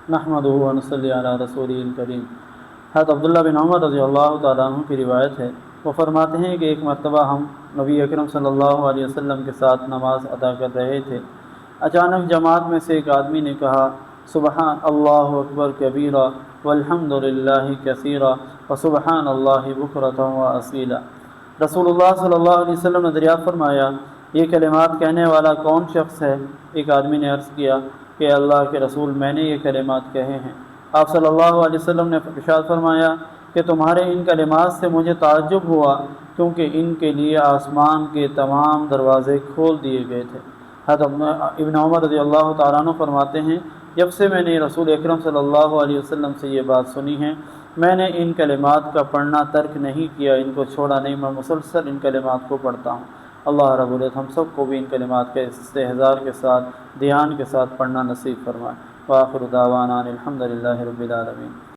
نحمدہ و نصلی علی رسولہ الکریم۔ حضرت عبداللہ بن عمر رضی اللہ تعالیٰ عنہ کی روایت ہے، وہ فرماتے ہیں کہ ایک مرتبہ ہم نبی اکرم صلی اللہ علیہ وسلم کے ساتھ نماز ادا کر رہے تھے۔ اچانک جماعت میں سے ایک آدمی نے کہا، سبحان اللہ اکبر کبیرہ والحمد للہ کثیرہ وسبحان اللہ بکرۃ و اصیلا۔ رسول اللہ صلی اللہ علیہ وسلم نے دریافت فرمایا، یہ کلمات کہنے والا کون شخص ہے؟ ایک آدمی نے عرض کیا کہ اللہ کے رسول، میں نے یہ کلمات کہے ہیں۔ آپ صلی اللہ علیہ وسلم نے ارشاد فرمایا کہ تمہارے ان کلمات سے مجھے تعجب ہوا، کیونکہ ان کے لیے آسمان کے تمام دروازے کھول دیے گئے تھے۔ حضرت ابن عمر رضی اللہ تعالیٰ عنہ فرماتے ہیں، جب سے میں نے رسول اکرم صلی اللہ علیہ وسلم سے یہ بات سنی ہے، میں نے ان کلمات کا پڑھنا ترک نہیں کیا، ان کو چھوڑا نہیں، میں مسلسل ان کلمات کو پڑھتا ہوں۔ اللہ رب العزت ہم سب کو بھی ان کلمات کے استحضار کے ساتھ، دھیان کے ساتھ پڑھنا نصیب فرمائے۔ وآخر دعوانا الحمد للہ رب العالمین۔